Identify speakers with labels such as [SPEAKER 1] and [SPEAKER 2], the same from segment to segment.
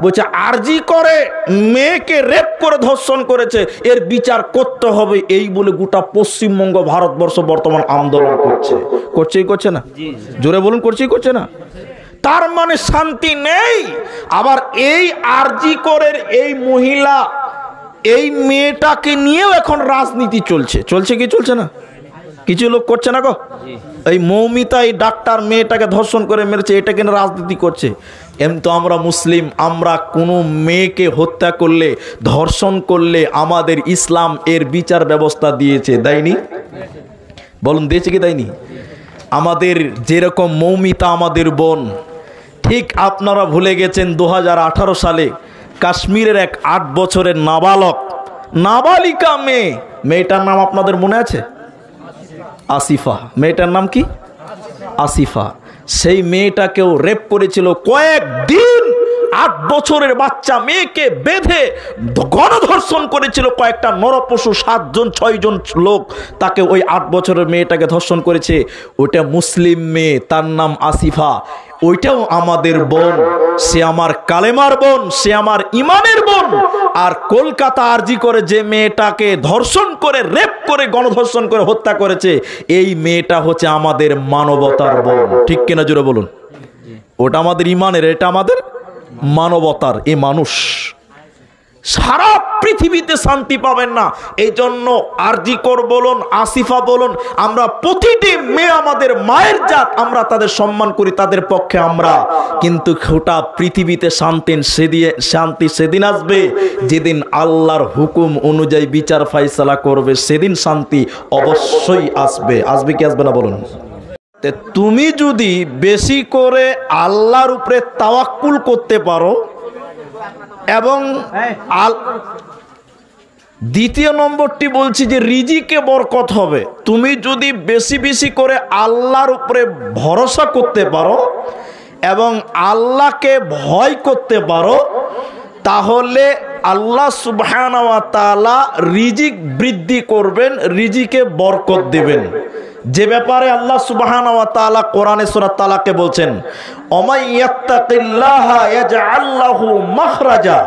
[SPEAKER 1] বলছে আরজি করে মেয়েকে রেপ করে ধর্ষণ করেছে, এর বিচার করতে হবে, এই বলে গোটা পশ্চিমবঙ্গ ভারতবর্ষ বর্তমান আন্দোলন করছে না? জোরে বলুন, করছে না? তার মানে শান্তি নেই। আবার এই আরজি করে এই মহিলা, এই মেয়েটাকে নিয়েও এখন রাজনীতি চলছে কি চলছে না? কিছু লোক করছে না গো। এই মৌমিতা, এই ডাক্তার মেয়েটাকে ধর্ষণ করে মেরেছে, এটাকে রাজনীতি করছে। এমনি তো আমরা মুসলিম, আমরা কোনো মেয়েকে হত্যা করলে, ধর্ষণ করলে আমাদের ইসলাম এর বিচার ব্যবস্থা দিয়েছে, দেয়নি? বলুন, দিয়েছে কি দেয়নি? আমাদের যেরকম মৌমিতা আমাদের বোন, ঠিক আপনারা ভুলে গেছেন 2018 সালে কাশ্মীরের এক 8 বছরের নাবালিকা মেয়েটার নাম আপনাদের মনে আছে? আসিফা। মেয়েটার নাম কি? আসিফা। সেই মেয়েটাকেও রেপ করেছিল কয়েকদিন। 8 বছরের বাচ্চা মেয়েকে বেঁধে গণধর্ষণ করেছিল কয়েকটা নরপশু, 7 জন 6 জন লোক তাকে, ওই 8 বছরের মেয়েটাকে ধর্ষণ করেছে। ওইটা মুসলিম মেয়ে, তার নাম আসিফা। ওইটাও আমাদের বোন, সে আমার কালেমার বোন, সে আমার ইমানের বোন। আর কলকাতা আরজি করে যে মেয়েটাকে ধর্ষণ করে, রেপ করে, গণধর্ষণ করে হত্যা করেছে, এই মেয়েটা হচ্ছে আমাদের মানবতার বোন। ঠিক কিনা জোরে বলুন? ওটা আমাদের ইমানের, এটা আমাদের মানবতার। এ মানুষ সারা পৃথিবীতে শান্তি পাবেন না। এই জন্য আরজি কর বলুন, আসিফা বলুন, আমরা প্রতিটি মেয়ে আমাদের মায়ের জাত, আমরা তাদের সম্মান করি, তাদের পক্ষে আমরা। কিন্তু গোটা পৃথিবীতে শান্তি সেদিন আসবে যেদিন আল্লাহর হুকুম অনুযায়ী বিচার ফাইসালা করবে, সেদিন শান্তি অবশ্যই আসবে কি আসবে না বলুন? তুমি যদি বেশি করে আল্লাহর উপরে তাওয়াক্কুল করতে পারো, এবং দ্বিতীয় নম্বরটি বলছি যে রিজিকে বরকত হবে। তুমি যদি বেশি করে আল্লাহর উপরে ভরসা করতে পারো এবং আল্লাহকে ভয় করতে পারো, তাহলে আল্লাহ সুবহানাহু ওয়া তাআলা রিজিক বৃদ্ধি করবেন, রিজিকে বরকত দেবেন। যে ব্যাপারে আল্লাহ সুবহানাহু ওয়া তাআলা কোরআনে সূরা তালাকে বলছেন, ওমাই ইয়াত্তাকিল্লাহা ইয়াজআল লাহু মাখরাজা,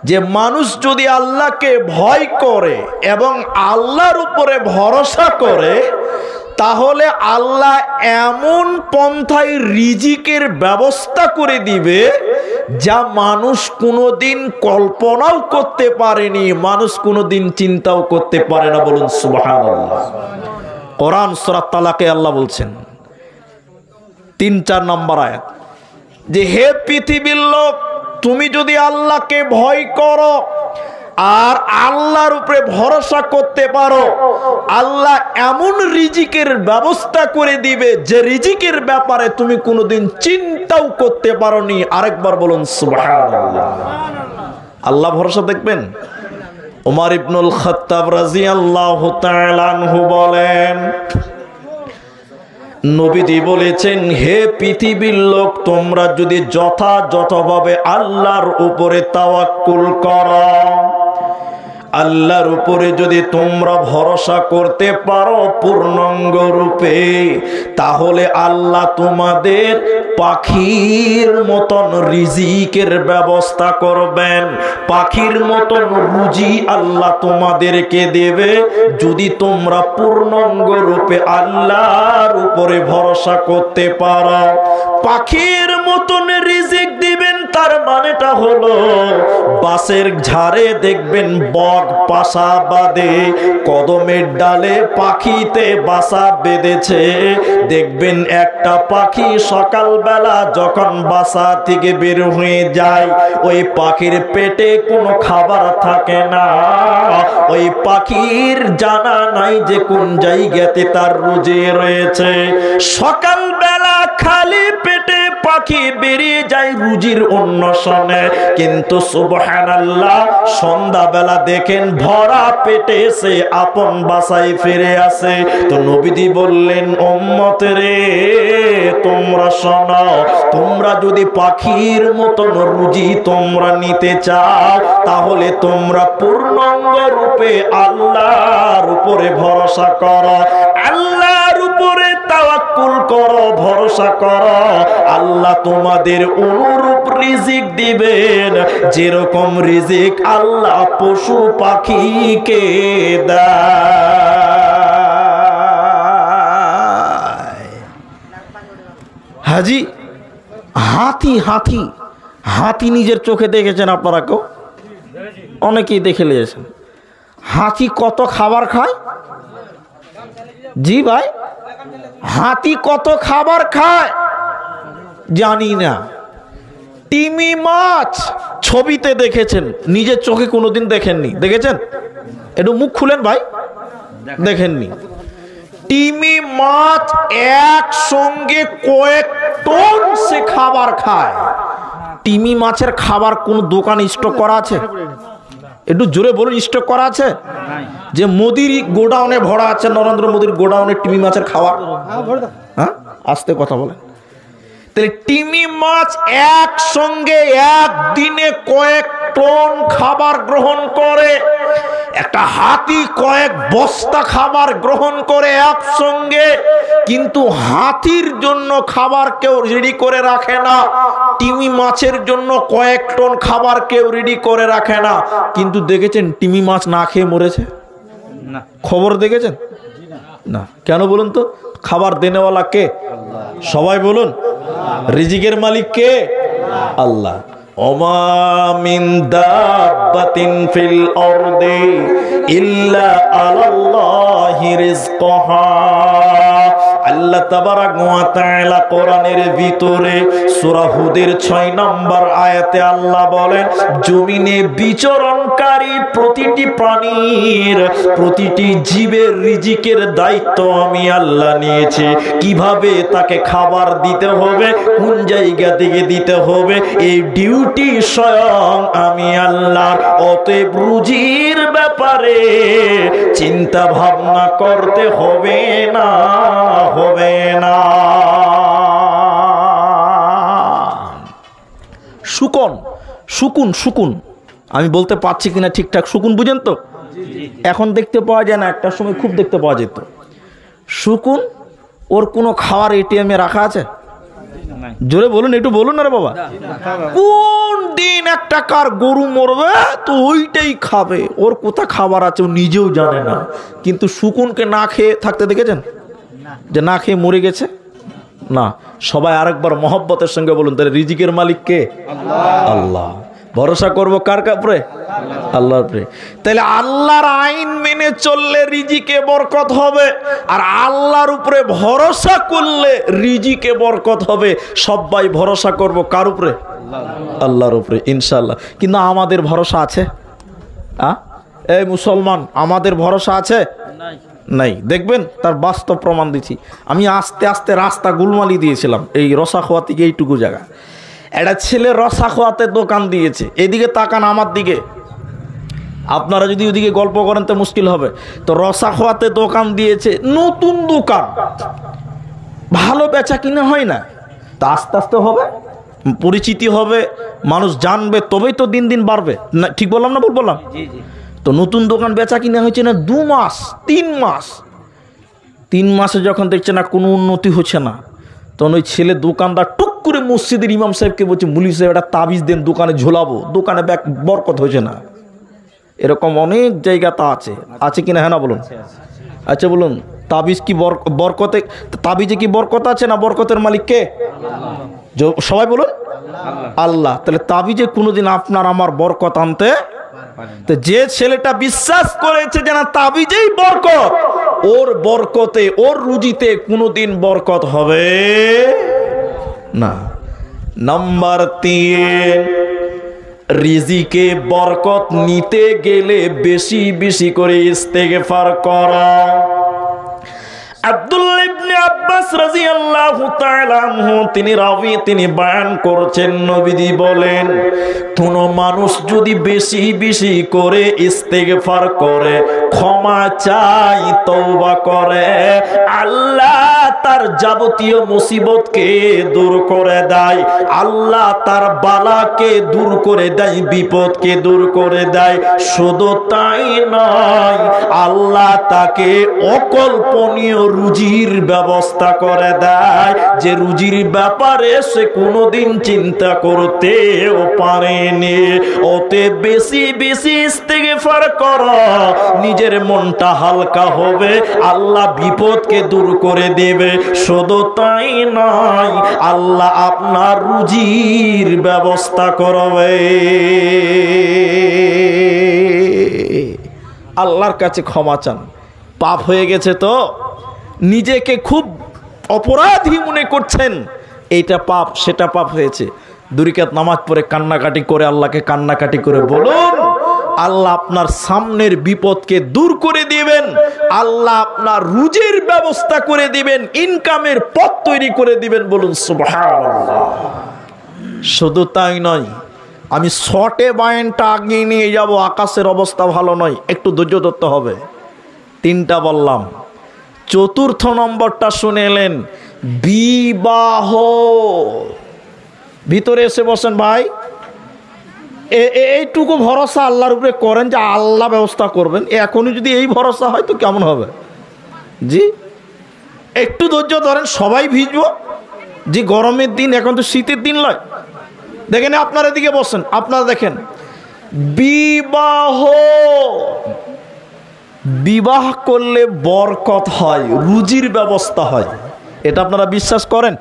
[SPEAKER 1] যে মানুষ যদি আল্লাহকে ভয় করে এবং আল্লাহর উপরে ভরসা করে, তাহলে আল্লাহ এমন পন্থায় রিজিকের ব্যবস্থা করে দিবে যা মানুষ কোনোদিন কল্পনাও করতে পারেনি, মানুষ কোনোদিন চিন্তাও করতে পারে না। বলুন সুবহানাল্লাহ। কোরআন সূরা তালাকে আল্লাহ বলছেন 3-4 নম্বর আয়াত, যে হে পৃথিবীর লোক, তুমি যদি আল্লাহকে ভয় করো আর আল্লাহর উপরে ভরসা করতে পারো, আল্লাহ এমন রিজিকের ব্যবস্থা করে দিবে যে রিজিকের ব্যাপারে তুমি কোনোদিন চিন্তাও করতে পারোনি। আরেকবার বলুন সুবহানাল্লাহ। আল্লাহ ভরসা দেখবেন। ওমর ইবনুল খাত্তাব রাদিয়াল্লাহু তাআলা আনহু বলেন, নবীজি বলেছেন, হে পৃথিবীর লোক, তোমরা যদি যথাযথভাবে আল্লাহর উপরে তাওয়াক্কুল করো, আল্লাহর উপরে যদি তোমরা ভরসা করতে পারো পূর্ণাঙ্গ রূপে, তাহলে আল্লাহ তোমাদের পাখির মতন রিজিকের ব্যবস্থা করবেন। পাখির মতন রুজি আল্লাহ তোমাদেরকে দেবে যদি তোমরা পূর্ণাঙ্গ রূপে আল্লাহর উপরে ভরসা করতে পারো। পাখির মতন রিজিক দিবেন, তার মানেটা হলো বাঁশের ঝাড়ে দেখবেন বক বাসা বাঁধে, কদমের ডালে পাখিতে বাসা বেঁধেছে। দেখবেন একটা পাখি সকালবেলা যখন বাসা থেকে বের হয়ে যায়, ওই পাখির পেটে কোনো খাবার থাকে না। ওই পাখির জানা নাই যে কোন জায়গাতে তার রুজি রয়েছে। সকালবেলা খালি পেটে পাখি বেরিয়ে যায় রুজির অন্বেষণে, কিন্তু সুবহানাল্লাহ সন্ধ্যাবেলা দেখেন ভরা পেটে সে আপন বাসায় ফিরে আসে। তো নবীজি বললেন, উম্মতেরে তোমরা শোনো, তোমরা যদি পাখির মতন রুজি তোমরা নিতে চাও, তাহলে তোমরা পূর্ণাঙ্গ রূপে আল্লাহর উপরে ভরসা করো, আল্লাহর উপরে তাওয়াক্কুল তাওয়াক্কুল করো, ভরসা করো, আল্লাহ তোমাদের অনুরূপ রিজিক দিবেন, যেরকম রিজিক আল্লাহ পশু পাখিকে দেয়। হাজি, হাতি হাতি হাতি নিজের চোখে দেখেছেন আপনারা? কেউ? অনেকেই দেখে নিয়েছেন। হাতি কত খাবার খায়? জি ভাই, হাতি কত খাবার খায় জানি না। তিমি মাছ ছবিতে দেখেছেন, নিজের চোখে কোনোদিন দেখেননি। দেখেছেন? একটু মুখ খুলেন ভাই, দেখেননি। তিমি মাছ একসঙ্গে কয়েক টন সে খাবার খায়। তিমি মাছের খাবার কোন দোকানে স্টক করা আছে? একটু জোরে বলুন, স্টক করা আছে? যে মোদির গোডাউনে ভরা আছে, নরেন্দ্র মোদির গোডাউনে তিমি মাছের খাবার? হ্যাঁ, আস্তে কথা বলেন। তাহলে তিমি মাছ একসঙ্গে একদিনে কয়েক টন খাবার গ্রহণ করে। একটা হাতি কয়েক বস্তা খাবার গ্রহণ করে একসঙ্গে, কিন্তু হাতির জন্য খাবার কেউ রেডি করে রাখে না, তিমি মাছের জন্য কয়েক টন খাবার কেউ রেডি করে রাখে না। কিন্তু দেখেছেন তিমি মাছ না খেয়ে মরেছে? খবর দেখেছেন? না। কেন বলুন তো? খাবার দেনেওয়ালা কে? সবাই বলুন। রিজিকের মালিক কে? আল্লাহ। ওমা মিন দাব্বাতিন ফিল আরদি ইল্লা আলাল্লাহি রিজকুহা। আল্লাহ তাবারাক ওয়া তাআলা কোরআনের ভিতরে সূরা হুদের 6 নম্বর আয়াতে আল্লাহ বলেন, জমিনে বিচরণকারী প্রতিটি প্রাণীর, প্রতিটি জীবের রিজিকের দায়িত্ব আমি আল্লাহ নিয়েছি। কিভাবে তাকে খাবার দিতে হবে, কোন জায়গা থেকে দিতে হবে, এই ডিউটি স্বয়ং আমি আল্লাহর। অতএব রুজির ব্যাপারে চিন্তা ভাবনা করতে হবে না, হবে না। শুকুন, শুকুন, শুকুন, আমি বলতে পারছি কিনা ঠিকঠাক? শুকুন বুঝেন তো? এখন দেখতে পাওয়া যায় না, একটা সময় খুব দেখতে পাওয়া যেত। শুকুন, ওর কোনো খাওয়ার এটিএমে রাখা আছে? জোরে বলুন, একটু বলুন না রে বাবা। কোন দিন একটা কার গরু মরবে তো ওইটাই খাবে, ওর কোথা খাবার আছে ও নিজেও জানে না। কিন্তু শুকুনকে না খেয়ে থাকতে দেখেছেন? যে না খেয়ে মরে গেছে? না। সবাই আরেকবার মহব্বতের সঙ্গে বলুন, তাহলে রিজিকের মালিক কে? আল্লাহ। ভরসা করবো কার কাপড়ে? আল্লাহর উপরে। তাহলে আল্লাহর আইন মেনে চললে রিজিকে বরকত হবে, আর আল্লাহর উপরে ভরসা করলে রিজিকে বরকত হবে। সবাই ভরসা করব কার উপরে? আল্লাহর উপরে, ইনশাআল্লাহ। কিন্তু আমাদের ভরসা আছে? এই মুসলমান, আমাদের ভরসা আছে? নাই। দেখবেন তার বাস্তব প্রমাণ দিচ্ছি। আমি আস্তে আস্তে রাস্তা গুলমালি দিয়েছিলাম এই রসাখোয়া থেকে এইটুকু জায়গা। একটা ছেলে রসাখোয়াতে দোকান দিয়েছে, এদিকে তাকান আমার দিকে, আপনারা যদি ওদিকে গল্প করেন তো মুশকিল হবে। তো রসাখোয়াতে দোকান দিয়েছে, নতুন দোকান, ভালো বেচা কিনা হয় না। তা আস্তে আস্তে হবে, পরিচিতি হবে, মানুষ জানবে, তবেই তো দিন দিন বাড়বে না। ঠিক বললাম না? ভুল বললাম? তো নতুন দোকান বেচা কিনা হয়েছে না 2 মাস 3 মাস। 3 মাসে যখন দেখছে না কোনো উন্নতি হচ্ছে না, তখন ওই ছেলে দোকানদার টুক করে মসজিদের ইমাম সাহেবকে বলছে, মুলি সাহেব একটা তাবিজ দেন, দোকানে ঝোলাবো, দোকানে বরকত হয়েছে না। এরকম অনেক জায়গা তা আছে, আছে কিনা? হ্যাঁ না বলুন। আচ্ছা বলুন, তাবিজ কি বরকতে, তাবিজে কি বরকত আছে না? বরকতের মালিক কে? সবাই বলুন আল্লাহ। তাহলে তাবিজে কোনোদিন আপনার আমার বরকত আনতে? তো যে ছেলেটা বিশ্বাস করেছে যে না তাবিজেই বরকত, ওর বরকতে, ওর রুজিতে কোনোদিন বরকত হবে না। নাম্বার 3, রিজিকে বরকত নিতে গেলে বেশি বেশি করে ইস্তেগফার করা। আব্দুল্লাহ ইবনে আব্বাস রাদিয়াল্লাহু তাআলা আনহু তিনি রাবি, তিনি বয়ান করছেন, নবীজি বলেন, কোন মানুষ যদি বেশি বেশি করে ইস্তেগফার করে, ক্ষমা চাই, তওবা করে, আল্লাহ আল্লাহ তার যাবতীয় মুসিবতকে দূর করে দেয়, আল্লাহ তার বালাকে দূর করে দেয়, বিপদকে দূর করে দেয়। শুধু তাই নয়, আল্লাহ তাকে অকল্পনীয় রুজির ব্যবস্থা করে দেয়, যে রুজির ব্যাপারে সে কোনোদিন চিন্তা করতেও পারেনি। ওতে বেশি বেশি ইস্তেগফার করো, নিজের মনটা হালকা হবে, আল্লাহ বিপদকে দূর করে দেবে। শুধু তাই নয়, আল্লাহ আপনার রুজির ব্যবস্থা করবে। আল্লাহর কাছে ক্ষমা চান। পাপ হয়ে গেছে তো নিজেকে খুব অপরাধী মনে করছেন, এইটা পাপ সেটা পাপ হয়েছে। 2 রাকাত নামাজ পড়ে কান্নাকাটি করে আল্লাহকে কান্নাকাটি করে বলুন, আল্লাহ আপনার সামনের বিপদকে দূর করে দিবেন, আল্লাহ আপনার রুজির ব্যবস্থা করে দিবেন, ইনকামের পথ তৈরি করে দিবেন। বলুন সুবহানাল্লাহ। শুধু তাই নয়, আমি শর্টে বায়ানটা আগিয়ে নিয়ে যাব, আকাশের অবস্থা ভালো নয়, একটু ধৈর্য ধরতে হবে। 3টা বললাম, 4র্থ নম্বরটা শুনে এলেন, বিবাহ। ভিতরে এসে বসেন ভাই। এইটুকু ভরসা আল্লাহর উপরে করেন যে আল্লাহ ব্যবস্থা করবেন। এখনই যদি এই ভরসা হয় তো কেমন হবে? জি একটু ধৈর্য ধরেন, সবাই ভিজবো। জি গরমের দিন, এখন তো শীতের দিন নয়। দেখেন আপনার এদিকে বসেন, আপনারা দেখেন, বিবাহ, বিবাহ করলে বরকত হয়, রুজির ব্যবস্থা হয়। এটা আপনারা বিশ্বাস করেন?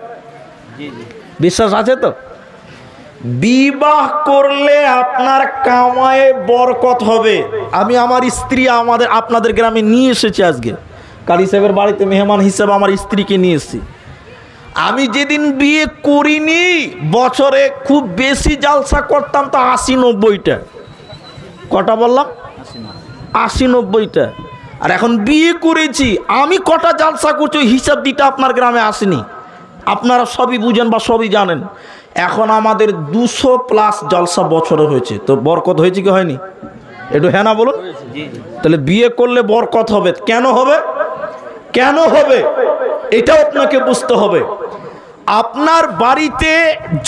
[SPEAKER 1] বিশ্বাস আছে তো? বিবাহ করলে আপনার কামায়ে বরকত হবে। আমি আমার স্ত্রী আপনাদের গ্রামে নিয়ে এসেছি আজকে, কারি সাহেবের বাড়িতে মেহমান হিসেবে আমার স্ত্রীকে নিয়ে এসেছি। আমি যেদিন বিয়ে করিনি, বছরে খুব বেশি জালসা করতাম তো 80-90টা। কটা বললাম? 80-90টা। আর এখন বিয়ে করেছি, আমি কটা জালসা করছি হিসাব দিতে আপনার গ্রামে আসেনি। আপনারা সবই বুঝেন বা সবই জানেন। এখন আমাদের 200+ জলসা বছরে হয়েছে, তো বরকত হয়েছে কি হয়নি? একটু হ্যাঁ না বলুন। তাহলে বিয়ে করলে বরকত হবে। কেন হবে? কেন হবে এটাও আপনাকে বুঝতে হবে। আপনার বাড়িতে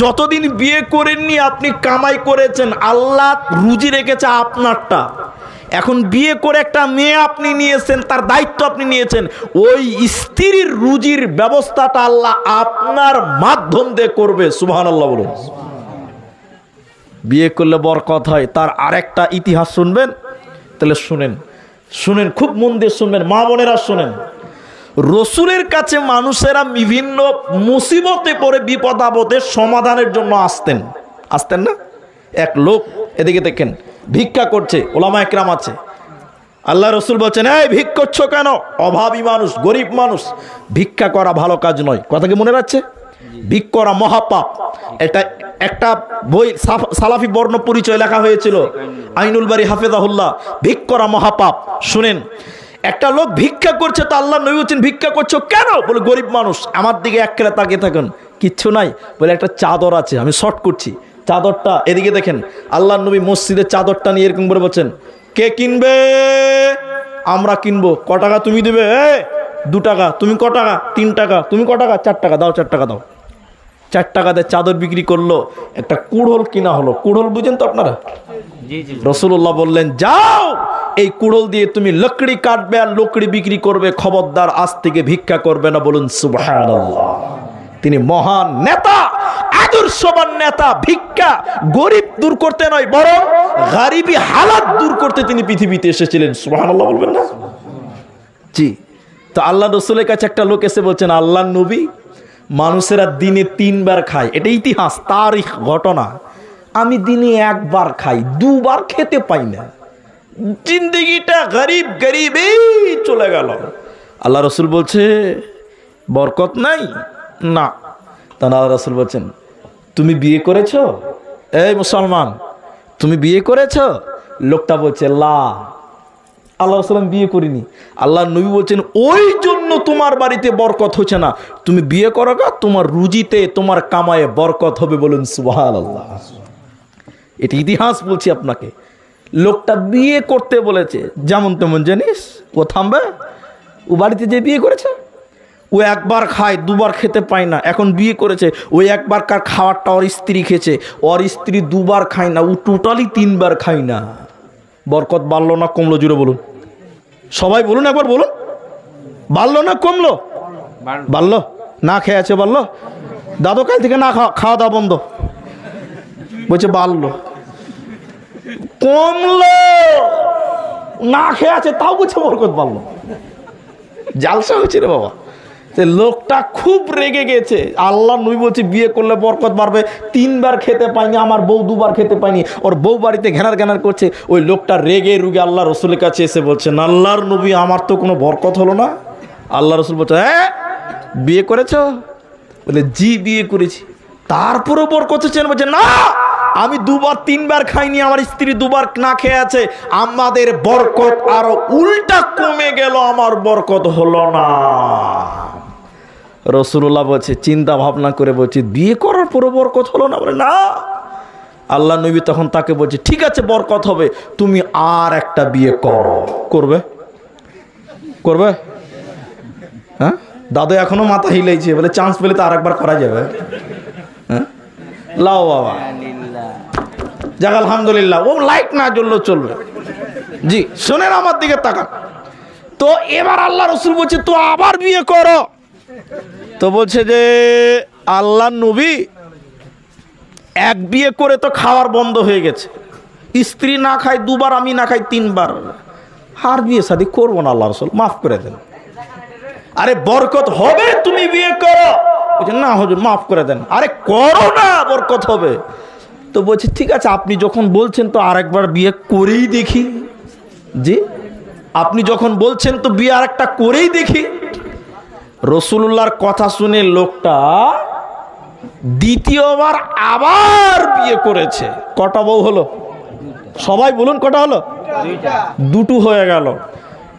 [SPEAKER 1] যতদিন বিয়ে করেননি আপনি কামাই করেছেন, আল্লাহ রুজি রেখেছে আপনারটা। এখন বিয়ে করে একটা মেয়ে আপনি নিয়েছেন, তার দায়িত্ব আপনি নিয়েছেন, ওই স্ত্রীর রুজির ব্যবস্থাটা আল্লাহ আপনার মাধ্যম দিয়ে করবে। সুবহানাল্লাহ বলুন। বিয়ে করলে বরকত হয়, তার আরেকটা ইতিহাস শুনবেন? তাহলে শুনেন, খুব মন দিয়ে শুনবেন, মা বোনেরা শুনেন। রসুলের কাছে মানুষেরা বিভিন্ন মুসিবতে পড়ে বিপদ আপদের সমাধানের জন্য আসতেন না? এক লোক এদিকে দেখেন ভিক্ষা করছে, ওলামা একরাম আছে। আল্লাহ রসুল বলছেন, এই ভিক করছো কেন? অভাবী মানুষ, গরিব মানুষ। ভিক্ষা করা ভালো কাজ নয়। কথা কি মনে রাখছে? ভিক করা মহাপাপ। এটা একটা বই সালাফি বর্ণ পরিচয় লেখা হয়েছিল, আইনুল বারী হাফেজাহুল্লাহ। ভিক করা মহাপাপ। শুনেন, একটা লোক ভিক্ষা করছে, তো আল্লাহ নবী বলছেন ভিক্ষা করছো কেন? বলে গরিব মানুষ। আমার দিকে এক খেলা তাকিয়ে থাকুন, কিচ্ছু নাই। বলে একটা চাদর আছে, আমি শর্ট করছি। চাদরটা এদিকে দেখেন, আল্লাহ নবী মসজিদের চাদরটা নিয়ে এরকম করে বলছেন, কে কিনবে? আমরা কিনবো। ক টাকা তুমি দেবে? 2 টাকা। তুমি ক টাকা? 3 টাকা। তুমি ক টাকা? 4 টাকা দাও। 4 টাকা দাও। 4 টাকাতে চাদর বিক্রি করলো, একটা কুড়োল কিনা হলো। কুড়োল বুঝেন তো আপনারা? রাসূলুল্লাহ বললেন, যাও এই কুড়োল দিয়ে তুমি লকড়ি কাটবে আর লকড়ি বিক্রি করবে, খবরদার আজ থেকে ভিক্ষা করবে না। বলুন সুবহানাল্লাহ। তিনি মহান নেতা, আদর্শবান নেতা। ভিক্ষা গরিব দূর করতে নয়, বরং গরিবী হালাত দূর করতে তিনি পৃথিবীতে এসেছিলেন। সুবহানাল্লাহ বলবেন না? জি। তো আল্লাহ রসুলের কাছে একটা লোক এসে বলছেন, আল্লাহ নবী, মানুষেরা দিনে 3 বার খায়, এটা ইতিহাস, তারিখ, ঘটনা। আমি দিনে 1 বার খাই, 2 বার খেতে পাই না। জিন্দগিটা গরিব গরিবেই চলে গেল। আল্লাহ রসুল বলছে বরকত নাই না। তা আল্লাহ রসুল বলছেন, তুমি বিয়ে করেছো? এই মুসলমান, তুমি বিয়ে করেছো? লোকটা বলছে লা। আল্লাহ রাসূল বিয়ে করিনি। আল্লাহ নবী বলছেন, ওই জন্য তোমার বাড়িতে বরকত হচ্ছে না। তুমি বিয়ে করো গা, তোমার রুজিতে, তোমার কামায়ে বরকত হবে। বলুন সুবহানাল্লাহ। এটি ইতিহাস বলছি আপনাকে। লোকটা বিয়ে করতে বলেছে, যেমন তেমন জিনিস ও থামবে? ও বাড়িতে যে বিয়ে করেছে, ও একবার খায়, দুবার খেতে পায় না, এখন বিয়ে করেছে, ওই একবার কার খাওয়ারটা ওর স্ত্রী খেয়েছে, ওর স্ত্রী দুবার খায় না, ও টোটালি 3 বার খায় না। বরকত বাড়লো না কমলো? জুড়ে বলুন, সবাই বলুন, একবার বলুন, বাড়লো না কমলো? বাড়লো। না খেয়ে আছে বাড়লো? দাদু কাল থেকে না খাওয়া দাওয়া বন্ধ, বলছে বাড়লো। কমলো, না খেয়ে আছে তাও বলছে বরকত বাড়লো। জালসা হয়েছে রে বাবা। লোকটা খুব রেগে গেছে। আল্লাহ নবী বলছে বিয়ে করলে বরকত বাড়বে, 3 বার খেতে পাইনি, আমার বউ 2 বার খেতে পাইনি, ওর বউ বাড়িতে ঘেনার ঘেনার করছে। ওই লোকটা রেগে রুগে আল্লাহ রসুলের কাছে এসে বলছেন, আল্লাহর নবী আমার তো কোনো বরকত হলো না। আল্লাহ রসুল বলছে, হ্যাঁ বিয়ে করেছ? বলে জি বিয়ে করেছি। তারপরেও বরকত হচ্ছেন? বলছে না, আমি 2 বার 3 বার খাইনি, আমার স্ত্রী 2 বার না খেয়ে আছে, আমাদের বরকত আরো উল্টা কমে গেল, আমার বরকত হলো না। রাসূলুল্লাহ বলছে, চিন্তা ভাবনা করে বলছে বিয়ে করার পরও বরকত হলো না? বলে না। আল্লাহ নবী তখন তাকে বলছে, ঠিক আছে বরকত হবে, তুমি আর একটা বিয়ে করো। করবে? করবে? হ্যাঁ, দাদু এখনো মাথা হিলাইছে, বলে চান্স পেলে তো আর একবার করা যাবে। হ্যাঁ, লাও বাবা, যাক আলহামদুলিল্লাহ। ও লাইট না জ্বললেও চলবে। জি শোনেন, আমার দিকে তাকান। তো এবার আল্লাহ রসুল বলছে তো আবার বিয়ে করো। তো বলছে যে আল্লাহ নবী এক বিয়ে করে তো খাওয়ার বন্ধ হয়ে গেছে, স্ত্রী না খায় 2 বার, আমি না খাই 3 বার, আর বিয়ে শাদী করবো না, আল্লাহ রসুল মাফ করে দেন। আরে বরকত হবে, তুমি বিয়ে করো। বলছে না হুজুর মাফ করে দেন। আরে করো না, বরকত হবে। তো বলছে ঠিক আছে, আপনি যখন বলছেন তো আরেকবার বিয়ে করেই দেখি। জি, আপনি যখন বলছেন তো বিয়ে আরেকটা করেই দেখি। রাসূলুল্লাহর কথা শুনে লোকটা দ্বিতীয়বার আবার বিয়ে করেছে। কটা বউ হলো? সবাই বলুন কটা হলো? 2টো হয়ে গেল।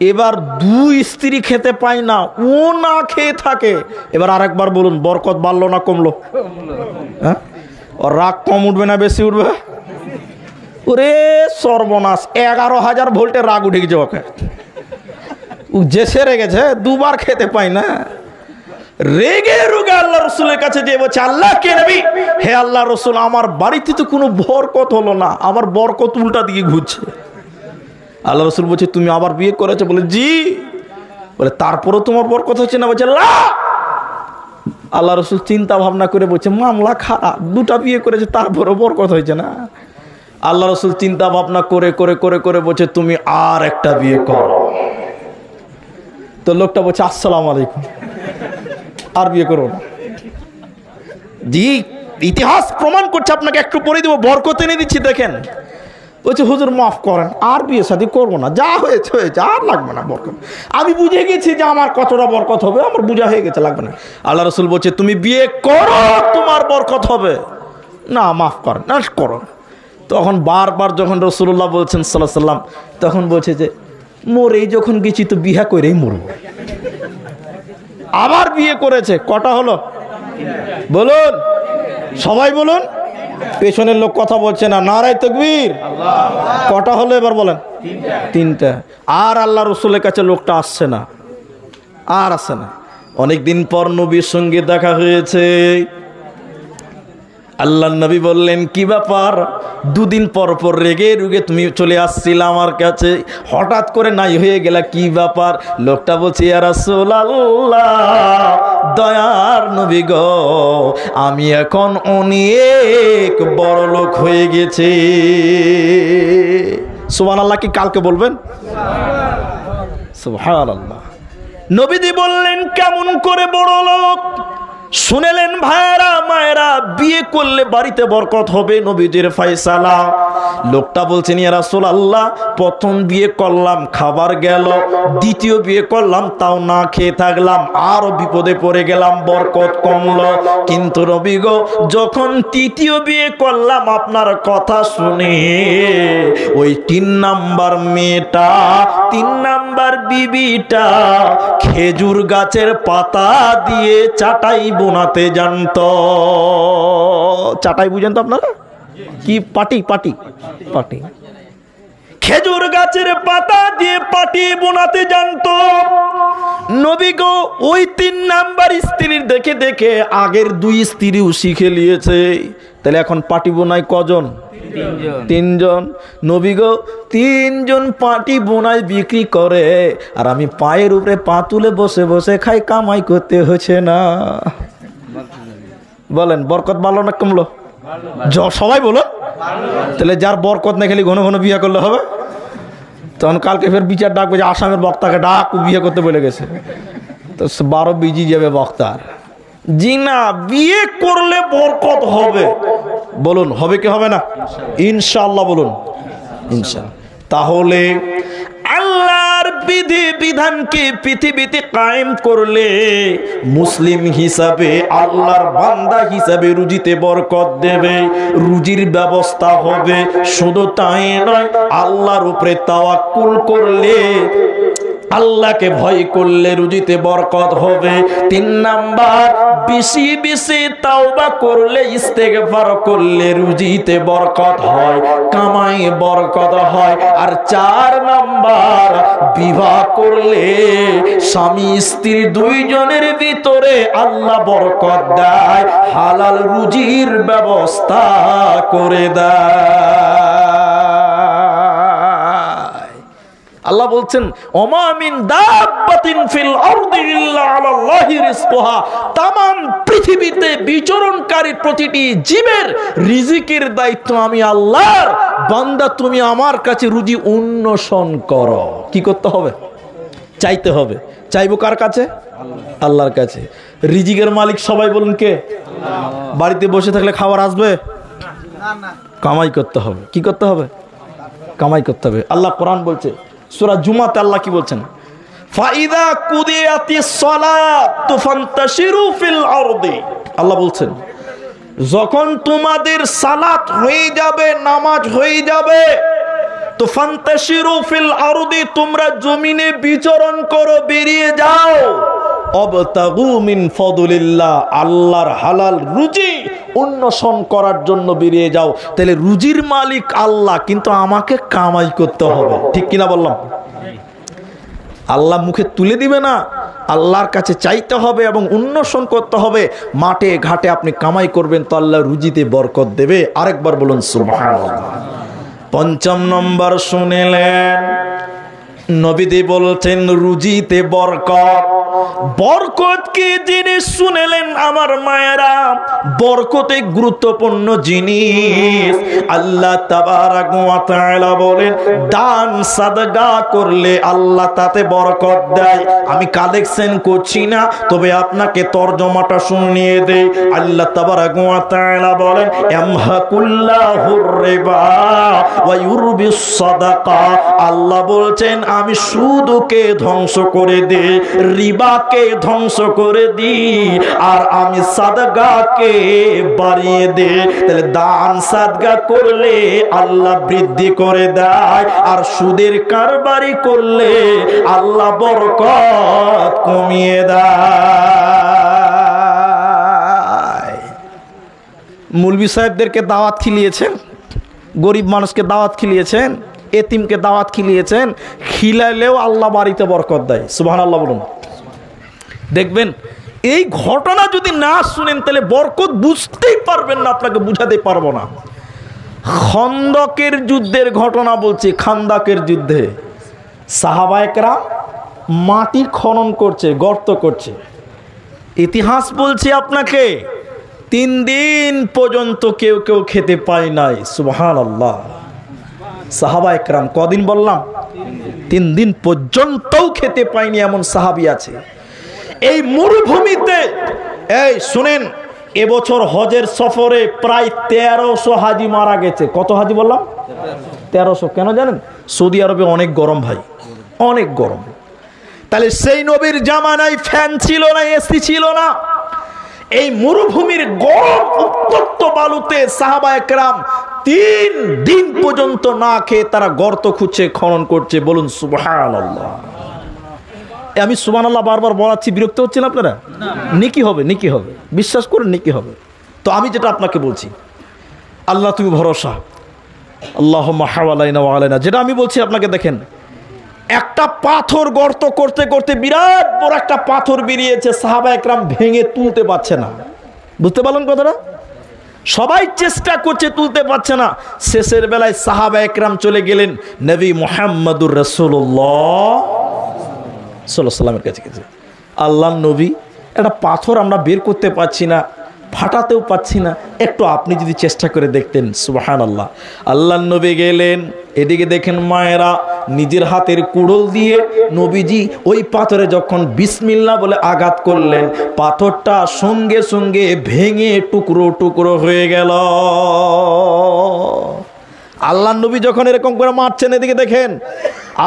[SPEAKER 1] এবার 2 স্ত্রী খেতে পায় না, ও না খেয়ে থাকে। এবার আরেকবার বলুন, বরকত বাড়লো না কমলো? হ্যাঁ, ওর রাগ কম উঠবে না বেশি উঠবে? ওরে সর্বনাশ, 11,000 ভোল্টের রাগ উঠে গেছে ওকে। যে সেরে গেছে, 2 বার খেতে পায় না, রেগে রুগে আল্লাহ রসুলের কাছে যে বলছে, আল্লাহ কে নবী, হে আল্লাহ রসুল, আমার বাড়িতে তো কোনো বরকত হলো না, আমার বরকত উল্টা দিকে ঘুরছে। আল্লাহ রসুল বলছে তুমি আবার বিয়ে করেছো? বলে জি। বলে তারপরও তোমার বরকত হচ্ছে না? বলছে না। আল্লাহ রসুল চিন্তা ভাবনা করে বলছে মামলা খারাপ, 2টা বিয়ে করেছে তারপরও বরকত হয়েছে না। আল্লাহ রসুল চিন্তা ভাবনা করে করে করে করে বলছে তুমি আর একটা বিয়ে করো। তো লোকটা বলছে আসসালামু আলাইকুম, আর বিয়ে করো না। জি, ইতিহাস প্রমাণ করছে, আপনাকে একটু পরে দেবো, বরকত এনে দিচ্ছি দেখেন। বলছে হুজুর মাফ করেন, আর বিয়ে শাদী করবো না, যা হয়েছে হয়েছে, আর লাগবে না বরকত। আমি বুঝে গেছি যে আমার কতটা বরকত হবে, আমার বুঝা হয়ে গেছে, লাগবে না। আল্লাহ রসুল বলছে তুমি বিয়ে করো, তোমার বরকত হবে না, মাফ করেন না, করো। তখন বারবার যখন রাসূলুল্লাহ বলছেন সাল্লাল্লাহু আলাইহি সাল্লাম, তখন বলছে যে মরেই যখন গেছি তো বিয়ে করেই মরবো। আবার বিয়ে করেছে। কটা হলো বলুন, সবাই বলুন। পেছনের লোক কথা বলছে না, নারায়ে তাকবীর। কটা হলো এবার বলেন? 3টা। আর আল্লাহ রসুলের কাছে লোকটা আসছে না, আর আসছে না। অনেকদিন পর নবীর সঙ্গে দেখা হয়েছে। আল্লাহ নবী বললেন কি ব্যাপার, 2 দিন পর পর রেগে রুগে তুমি চলে আসছিলে আমার কাছে, হঠাৎ করে নাই হয়ে গেলা, কি ব্যাপার? লোকটা বলছে ইয়া রাসূলুল্লাহ, দয়ার নবী গো, আমি এখন অনেক বড় লোক হয়ে গেছি। সুবহানাল্লাহ কি কালকে বলবেন? সুবহানাল্লাহ। নবীজি বললেন কেমন করে বড় লোক? শুনেলেন ভাইরা মায়েরা, বিয়ে করলে বাড়িতে বরকত হবে, নবীজির ফয়সালা। লোকটা বলছেন ইয়া রাসূলুল্লাহ, প্রথম বিয়ে করলাম খাবার গেল, দ্বিতীয় বিয়ে করলাম তাও না খেয়ে থাকলাম, আরো বিপদে পড়ে গেলাম, বরকত কমলো। কিন্তু নবী গো, যখন 3য় বিয়ে করলাম আপনার কথা শুনে, ওই 3 নাম্বার মেয়েটা, 3 নাম্বার বিবিটা খেজুর গাছের পাতা দিয়ে চাটাই বোনাতে জানতো। চাটাই বুঝেন তো আপনারা? কি পাটি? পাটি পাটি খেজুর গাছের পাতা দিয়ে পাটি বোনাতে জানতো। নবী গো ওই 3 নাম্বার স্ত্রীর দেখে দেখে আগের 2 স্ত্রীও শিখে নিয়েছে। তাহলে এখন পাটি বোনাই কজন? 3জন। নবী গো 3জন পাটি বোনাই বিক্রি করে, আর আমি পায়ের উপরে পা তুলে বসে বসে খাই, কামাই করতে হচ্ছে না। বলেন বরকত ভালো না কমলো? সবাই বলো। তাহলে যার বরকত না খেলে ঘন ঘন বিয়ে করলে হবে? তখন কালকে ফের বিচার ডাকবে যে আসামের বক্তাকে ডাক, বিয়ে করতে বলে গেছে, তো 12 বিজি যাবে বক্তার। জি না, বিয়ে করলে বরকত হবে। বলুন হবে কি হবে না? ইনশাআল্লাহ বলুন ইনশাআল্লাহ। তাহলে আল্লাহর বিধি বিধানকে পৃথিবীতে কায়েম করলে মুসলিম হিসাবে, আল্লাহর বান্দা হিসাবে রুজিতে বরকত দেবে, রুজির ব্যবস্থা হবে। শুধু তাই নয়, আল্লাহর উপরে তাওয়াক্কুল করলে, আল্লাহকে ভয় করলে রুজিতে বরকত হবে। 3 নাম্বার, বেশি বেশি তাওবা করলে, ইস্তেগফার করলে রুজিতে বরকত হয়, কামাই বরকত হয়। আর 4 নাম্বার, বিবাহ করলে স্বামী স্ত্রী 2 জনের ভিতরে আল্লাহ বরকত দেয়, হালাল রুজির ব্যবস্থা করে দেয়। আল্লাহ বলছেন ওমা মিন দাব্বাতিন ফিল আরদি ইল্লা আলাল্লাহি রিজকুহা, तमाम পৃথিবীতে বিচরণকারী প্রতিটি জীবের রিজিকের দায়িত্ব আমি আল্লাহর। বান্দা তুমি আমার কাছে রুজি অন্বেষণ করো। কি করতে হবে? চাইতে হবে। চাইবো কার কাছে? আল্লাহর কাছে। রিজিকের মালিক সবাই বলুন কে? বাড়িতে বসে থাকলে খাবার আসবে না, কামাই করতে হবে। কি করতে হবে? কামাই করতে হবে। আল্লাহ কোরআন বলছে সূরা জুমাতে, আল্লাহ কি বলছেন? ফাইদা কুদিয়াতিস সালাতু ফান্তাশিরু ফিল আরদি। আল্লাহ বলছেন যখন তোমাদের সালাত হয়ে যাবে, নামাজ হয়ে যাবে, তো ফান্তাশিরু ফিল আরদি, তোমরা জমিনে বিচরণ করো, বেরিয়ে যাও। অবতাগু মিন ফাদলিল্লাহ, আল্লাহর হালাল রুজি অন্বেষণ করার জন্য বেরিয়ে যাও। তাহলে রুজির মালিক আল্লাহ, কিন্তু আমাকে কামাই করতে হবে। ঠিক কিনা বললাম? আল্লাহ মুখে তুলে দিবে না, আল্লাহর কাছে চাইতে হবে এবং অন্বেষণ করতে হবে। মাঠে ঘাটে আপনি কামাই করবেন তো আল্লাহ রুজিতে বরকত দেবে। আরেকবার বলুন সুবহানাল্লাহ। 5 নম্বর শুনেলেন, নবীজি বলছেন রুজিতে বরকত। বরকত কি জিনিস শুনেলেন আমার মায়েরা? বরকতে গুরুত্বপূর্ণ জিনিস। আল্লাহ তাবারাক ওয়া তাআলা বলেন দান সাদকা করলে আল্লাহ তাতে বরকত দেয়। আমি কালেকশন করছি না, তবে আপনাকে তরজমাটা শুনিয়ে দেই। আল্লাহ তাবারাক ওয়া তাআলা বলেন ইয়ামহাকুল্লাহুর রিবা ওয়া ইউরবিস সাদাকা। আল্লাহ বলছেন আমি সুদকে ধ্বংস করে দিই, রিবাকে ধ্বংস করে দিই, আর আমি সাদগাকে বাড়িয়ে দিই। তাহলে দান সাদগা করলে আল্লাহ বৃদ্ধি করে দেয়, আর সুদের কারবারি করলে আল্লাহ বরকত কমিয়ে দেয়। মৌলভী সাহেবদেরকে দাওয়াত খিলিয়েছেন, গরিব মানুষকে দাওয়াত খিলিয়েছেন, এতিমকে দাওয়াত খিলিয়েছেন, খিলাইলেও আল্লাহ বাড়িতে বরকত দেয়। সুবহানাল্লাহ বলুন। দেখবেন এই ঘটনা যদি না শুনেন তাহলে বরকত বুঝতেই পারবেন না, আপনাকে বুঝাতে পারবো না। খন্দকের যুদ্ধের ঘটনা বলছি। খান্দাকের যুদ্ধে সাহাবায়ে কেরাম মাটি খনন করছে, গর্ত করছে। ইতিহাস বলছি আপনাকে 3 দিন পর্যন্ত কেউ কেউ খেতে পায় নাই। সুবহানাল্লাহ। সাহাবায়ে কেরাম কদিন বললাম? 3 দিন পর্যন্তও খেতে পায়নি এমন সাহাবী আছে। এই মরুভূমিতে, এই শুনেন, এবছর হজের সফরে প্রায় 1300 হাজি মারা গেছে। কত হাজি বললাম? 1300। কেন জানেন? সৌদি আরবে অনেক গরম ভাই, অনেক গরম। তাহলে সেই নবীর জামানায় ফ্যান ছিল না, এসি ছিল না। এই মরুভূমির গরম উত্তপ্ত বালুতে সাহাবায়ে কেরাম 3 দিন পর্যন্ত না খেয়ে তারা গর্ত খুঁজছে, খনন করছে। বলুন সুবহানাল্লাহ। আমি সুবহানাল্লাহ বারবার বলাচ্ছি, বিরক্ত হচ্ছেন আপনারা? নেকি হবে, নেকি হবে, বিশ্বাস করুন নেকি হবে। তো আমি যেটা আপনাকে বলছি, আল্লাহ তুমি ভরসা, আল্লাহুম্মা হাওয়ালাইনা ওয়া আলাইনা, যেটা আমি বলছি আপনাকে, দেখেন একটা পাথর গর্ত করতে করতে বিরাট বড় একটা পাথর বেরিয়েছে, সাহাবা একরাম ভেঙে তুলতে পারছে না। বুঝতে পারলেন কথাটা? সবাই চেষ্টা করছে, তুলতে পারছে না। শেষের বেলায় সাহাবা একরাম চলে গেলেন নবী মুহাম্মদুর রাসূলুল্লাহ সাল্লাল্লাহু আলাইহি ওয়াসাল্লামের কাছে। আল্লাহর নবী, একটা পাথর আমরা বের করতে পারছি না, ফাটাতেও পাচ্ছি না, একটু আপনি যদি চেষ্টা করে দেখতেন। সুবহানাল্লাহ। আল্লাহর নবী গেলেন, এদিকে দেখেন মায়েরা নিজের হাতের কুড়োল দিয়ে নবীজি ওই পাথরে যখন বিসমিল্লাহ বলে আঘাত করলেন, পাথরটা সঙ্গে সঙ্গে ভেঙে টুকরো টুকরো হয়ে গেল। আল্লাহর নবী যখন এরকম করে মারছেন, এদিকে দেখেন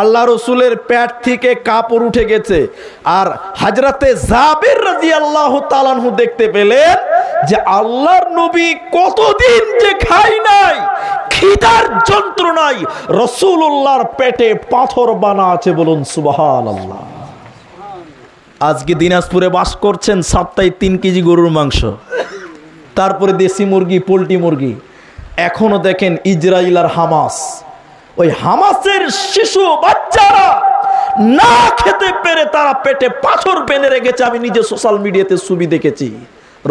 [SPEAKER 1] আল্লাহ রসুলের পেট থেকে কাপড় উঠে গেছে। আর হযরতে জাবের রাদিয়াল্লাহু তাআলা আনহু দেখতে পেলেন যে আল্লাহর নবী কতদিন যে খাই নাই, খিদার যন্ত্রণায় রাসূলুল্লাহর পেটে পাথর বানা আছে। বলুন সুবহানাল্লাহ। আজকে দিনাজপুরে বাস করছেন, সপ্তাহে 3 কেজি গরুর মাংস, তারপরে দেশি মুরগি, পোলট্রি মুরগি। এখনো দেখেন ইসরায়েল আর হামাস, ওই হামাসের শিশু বাচ্চারা না খেতে পেরে তারা পেটে পাথর বেঁধে রেখেছে। আমি নিজে সোশ্যাল মিডিয়াতে ছবি দেখেছি।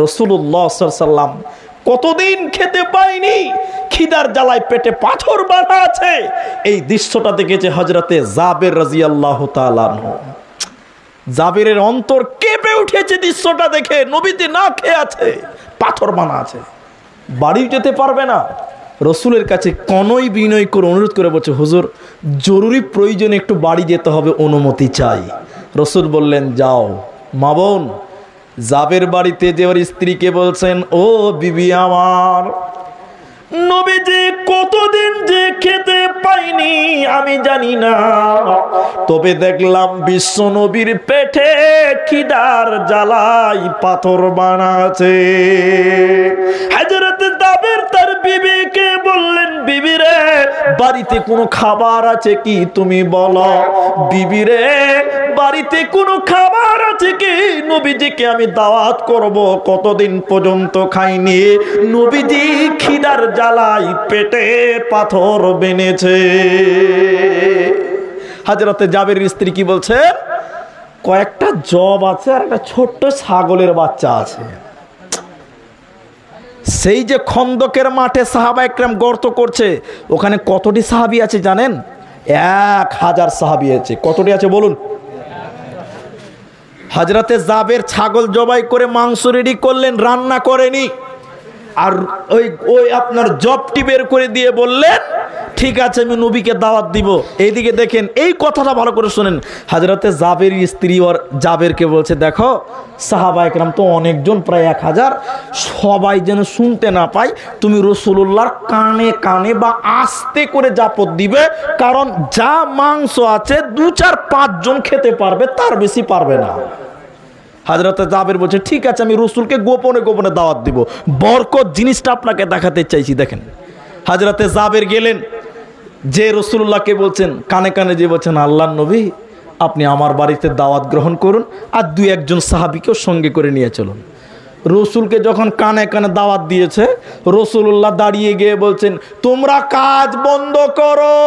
[SPEAKER 1] রাসূলুল্লাহ সাল্লাল্লাহু আলাইহি ওয়াসাল্লাম কতদিন খেতে পায়নি, খিদার জ্বালায় পেটে পাথর বাঁধা আছে। এই দৃশ্যটা দেখেছে হযরতে জাবের রাদিয়াল্লাহু তাআলা আনহু। জাবেরের অন্তর কেঁপে উঠেছে দৃশ্যটা দেখে। নবীতে না খেয়ে আছে, পাথর বানা আছে, বাড়ি যেতে পারবে না। রসুলের কাছে কনই বিনয় করে অনুরোধ করে বলছে, হুজুর জরুরি প্রয়োজনে একটু বাড়ি যেতে হবে, অনুমতি চাই। রসুল বললেন যাও। মা বোন, জাবের বাড়িতে যে ওর স্ত্রীকে বলছেন, ও বিবি আমার, নবীজি কতদিন যে খেতে পাইনি আমি জানি না, তবে দেখলাম বিশ্ব নবীর পেটে খিদার জ্বালাই পাথর বানাছে। হযরত জাবের তার বিবিকে বললেন, বিবি রে, বাড়িতে কোনো খাবার আছে কি তুমি বলো। বিবি রে, বাড়িতে কোনো খাবার আছে কি, নবীজিকে আমি দাওয়াত করব, কতদিন পর্যন্ত খাইনি। নবীজি খিদার জ্বালাই পেটে পাথর বেনেছে। হযরতে জাবেরের স্ত্রী কি বলছে, কয়েকটা জব আছে আর একটা ছোট্ট ছাগলের বাচ্চা আছে। সেই যে খন্দকের মাঠে সাহাবা একরাম গর্ত করছে, ওখানে কতটি সাহাবী আছে জানেন? 1000 সাহাবী আছে। কতটি আছে বলুন? হযরতে জাবের ছাগল জবাই করে মাংস রেডি করলেন, রান্না করেনি। আর ওই আপনার জবটি বের করে দিয়ে বললেন, ঠিক আছে আমি নবীকে দাওয়াত দিব। এইদিকে দেখেন, এই কথাটা ভালো করে শুনেন। হযরতে জাবের স্ত্রী ওর জাবেরকে বলছে, দেখো সাহাবা একরাম তো অনেকজন, প্রায় 1000, সবাই যেন শুনতে না পায়, তুমি রাসূলুল্লাহর কানে কানে বা আস্তে করে জাপত দিবে, কারণ যা মাংস আছে 2-4-5 জন খেতে পারবে, তার বেশি পারবে না। হযরতে জাবের বলছে, ঠিক আছে আমি রাসূলকে গোপনে গোপনে দাওয়াত দিব। বরকত জিনিসটা আপনাকে দেখাতে চাইছি। দেখেন হযরতে জাবের গেলেন, যে রাসূলুল্লাহকে বলছেন, কানে কানে যে বলছেন, আল্লাহর নবী আপনি আমার বাড়িতে দাওয়াত গ্রহণ করুন, আর 2-1 জন সাহাবীকেও সঙ্গে করে নিয়ে চলুন। রসুলকে যখন কানে কানে দাওয়াত দিয়েছে, রাসূলুল্লাহ দাঁড়িয়ে গিয়ে বলছেন, তোমরা কাজ বন্ধ করো,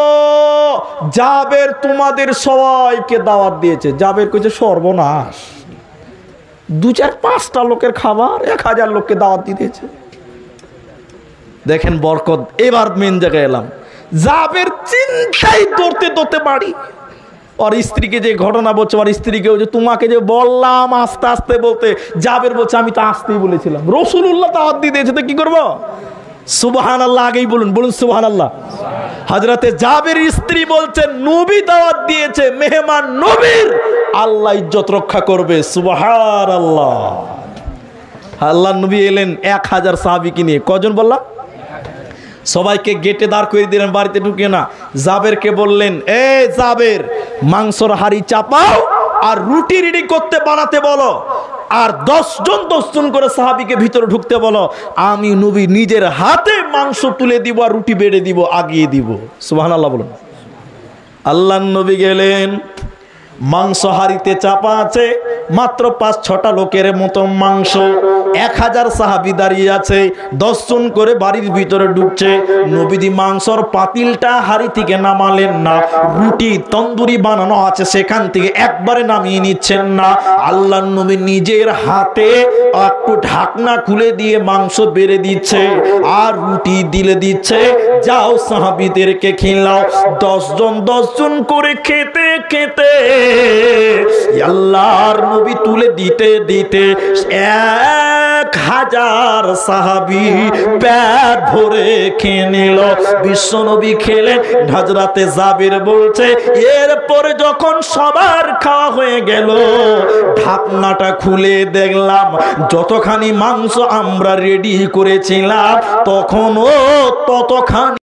[SPEAKER 1] জাবের তোমাদের সবাইকে দাওয়াত দিয়েছে। জাবের কইছে, সর্বনাশ, 2-4-5টা লোকের খাবার 1000 লোককে দাওয়াত দিয়েছে। দেখেন বরকত। এবার মেন জায়গায় এলাম। জাবের চিন্তায় দৌড়তে দৌড়তে বাড়ি, और स्त्री के जे घटना बोलছে और स्त्री के যে তোমাকে যে বললাম আস্তে আস্তে বলতে, জাবের বলছে আমি তো আস্তেই বলেছিলাম, রাসূলুল্লাহ দাওয়াত দিয়েছে তো কি করব। সুবহানাল্লাহ, আগেই বলুন, বলুন সুবহানাল্লাহ। হযরতে জাবের স্ত্রী বলছেন নবী দাওয়াত দিয়েছে, মেহমান নবীর আল্লাহ ইজ্জত রক্ষা করবে। সুবহানাল্লাহ। আল্লাহর নবী এলেন 1000 সাহাবীকে নিয়ে। কজন বললাম? সবাইকে গেটে দাঁড় করে দিলেন, বাড়িতে ঢুকে না। জাবেরকে বললেন, এ জাবের, মাংসর হাড়ি চাপাও আর রুটি রেডি করতে বানাতে বলো, আর 10 জন করে সাহাবীকে ভিতরে ঢুকতে বলো, আমি নবী নিজের হাতে মাংস তুলে দিব আর রুটি বেড়ে দিব, আগিয়ে দিব। সুবহানাল্লাহ বলুন। আল্লাহর নবী গেলেন, মাংস হাড়িতে চাপা আছে, মাত্র 5-6টা লোকের মতো মাংস। 1000 সাহাবী দাঁড়িয়ে আছে, 10 জন করে বাড়ির ভিতরে ঢুকছে। নবীজি মাংসর পাতিলটা হাড়ি থেকে নামালেন না, রুটি তন্দুরি বানানো আছে সেখান থেকে একবারে নামিয়ে নিচ্ছেন না। আল্লাহর নবী নিজের হাতে একটু ঢাকনা খুলে দিয়ে মাংস বেড়ে দিচ্ছে আর রুটি দিলে দিচ্ছে, যাও সাহাবীদেরকে খিলাও। 10 জন করে খেতে খেতে আল্লাহর নবী তুলে দিতে দিতে 1000 সাহাবী পেট ভরে খেয়ে নিল। বিশ্ব নবী খেলেন। হযরতে জাবির বলছে, এরপরে যখন সবার খাওয়া হয়ে গেল, ঢাকনাটা খুলে দেখলাম যতখানি মাংস আমরা রেডি করেছিলাম তখনও ততখানি